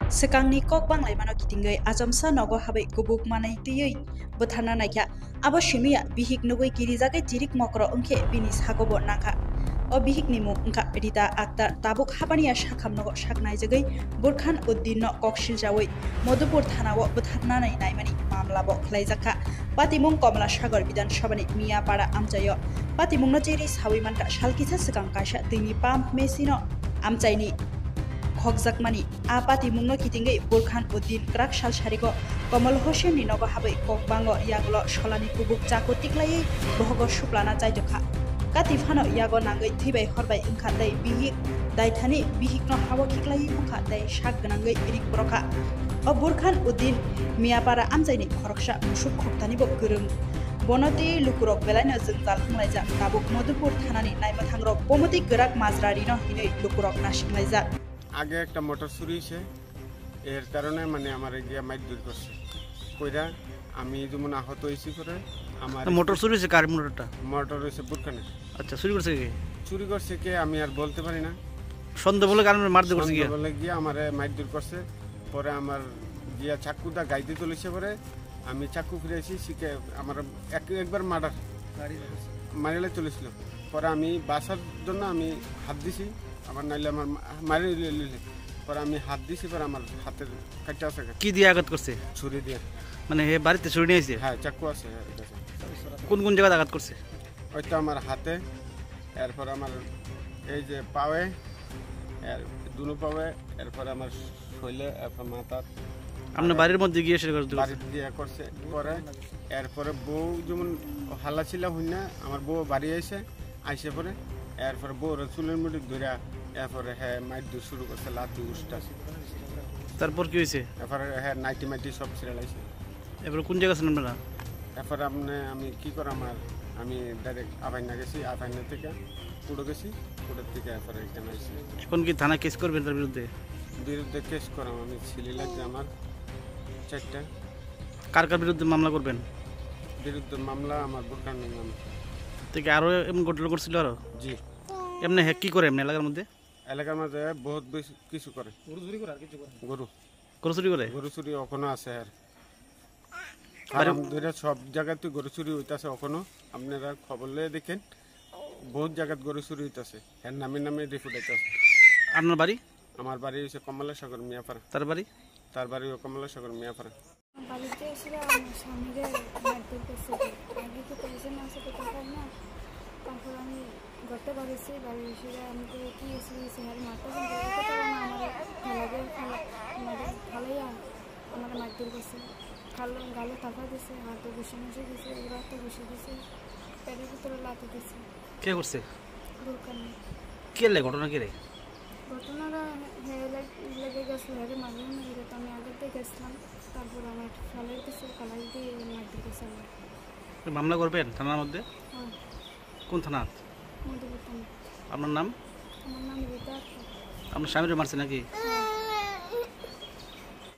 Sekangni kok banglai mano kitingai ajamsa nogo habai gubuk manai tiyei bothana naikya abo shimiya bihik nugoi kirijagai jirik mokro ongke bini sagobo naka o bihik nimu ongka Rita Akhtar tabuk habaniya shakham nogo shaknai jagai Burkhan Uddin no kokshil jawai Madhupur thanao bothana nai naimani mamla bo khlaijaka patimung Komala Sagar Bidan Sabhani Miapara amchayo patimung no cheri sawi manka salkisa sekang kaisa tini pam mesino amchaini Khokjakmani apati mungno kitingai Burkhan Uddin krak sal sariko Kamal Hossein ni nogo habai kokbango yaglo solani kubuk chako tiklai bohogo suplana chaidokha katifano yago nangai thibai horbai ingkha dai bihik daithani bihikno hawo kiklai mukha dai sak ganangai irik broka o Burkhan Uddin Miapara amjaini khoroksa musuk khoktani bo gurung bonoti lukurok belaino jenggal hunglaijak tabuk Madhupur thanani naimathangrok pomoti grak majrari no hinei lukurok nasinglaijak আগে একটা motor চুরি হয়েছে এর কারণে মানে আমার গিয়া মাইট দূর করছে কইরা আমি যেমন আহত হয়েছি করে আমার মোটর চুরি হয়েছে কার মোটরটা মোটর হয়েছে বুরখানে আচ্ছা চুরি করছে কে আমি আর বলতে পারি না সন্দেহ বলে কারণে মারতে করছে গিয়া বলে গিয়া আমারে মাইট দূর করছে পরে আমার গিয়া চাকুটা গাইতে চলেছে পরে আমি চাকু ফিরেছি শিখে আমার একবার মারিলে চলেছিল পরে আমি বাসার জন্য আমি হাত দিছি আমার নাইলে আমার মারি লিলে পরে আমি হাত দিছি পরে আমার হাতের কাটা আছে কি দিয়ে আঘাত করছে ছুরি দিয়ে মানে হে বাড়িতে ছুরি নিয়ে আসছে হ্যাঁ চাকু আছে কোন কোন জায়গায় আঘাত করছে ওইটা আমার হাতে এরপর আমার এই যে পাওয়ে আর দুনো পাওয়ে এরপর আমার শরীরে এরপর মাথা আপনার বাড়ির মধ্যে গিয়ে সেটা করছে পরে এরপরে বউ যেমন হাল্লা ছিল হইনা আমার বউ বাড়ি আইসে পরে এরপরে বউর চুলের মুঠি ধরে এরপরে হ্যাঁ মাইট দিয়ে শুরু করছে লাঠি উষ্টা তারপর কি হয়েছে এরপরে হ্যাঁ নাইটি মাইটি সব ছিঁড়াইছে এরপরে কোন জায়গা ছিলেন আপনারা এরপরে আমি কি করে আমি ডাইরেক্ট আফাইনা গেছি আফাইনা থেকে পুরো গেছি পুরোর থেকে এরপরে এখানে আসি এখন কি থানা কেস করবেন তার বিরুদ্ধে কেস করাম আমি ছিলি লাগছে আমার 4টা কার কার বিরুদ্ধে মামলা করবেন মামলা আমার বুরখানের নাম থেকে আরো এমন ঘটনা করছিল আরো জি এমনি হ্যাক কি করে এমনি এলাকার মধ্যে বহুত বেশি কিছু করে গরু চুরি করে আর কিছু করে গরু চুরি ওখানে আছে আর আমাদের সব জায়গাতে গরু চুরি হইতাছে ওখানে আপনারা খবর লয়ে দেখেন বহুত জায়গায় গরু চুরি হইতাছে এর নামে রিপোর্ট হইতাছে আপনার বাড়ি আমার বাড়ি হচ্ছে কমলা সাগর মিয়াপাড়া তার বাড়ি কমলা সাগর মিয়াপাড়া বাড়িতে এসে আমার স্বামীকে মারধর করছে আগে তো টেনশন আছে তো টাকা না তারপর আমি ঘরটা বাড়িয়েছি বাড়ি এসে আমি তো কি এসে আর মারতে ভালোই আমার মারধর করছে গালে টাকা দিছে হাতে বসে বসে দিছে রাতে বসে দিছে পেটের ভিতরে লাথি দিছে কে করছে দোকানে কে লে ঘটনা কে রে ঘটনাটা লেগে গেছিল হেরে মাঝে মেরে তো আমি আগে থেকে গেছিলাম তারপর আমার ফালাই দিছে ফালাই দিয়ে মারতে গেছে আমার মামলা করবেন থানার মধ্যে হ্যাঁ কোন থানা মধ্যে আপনার নাম আমার নাম রীতা আপনার স্বামীর মারছে নাকি হ্যাঁ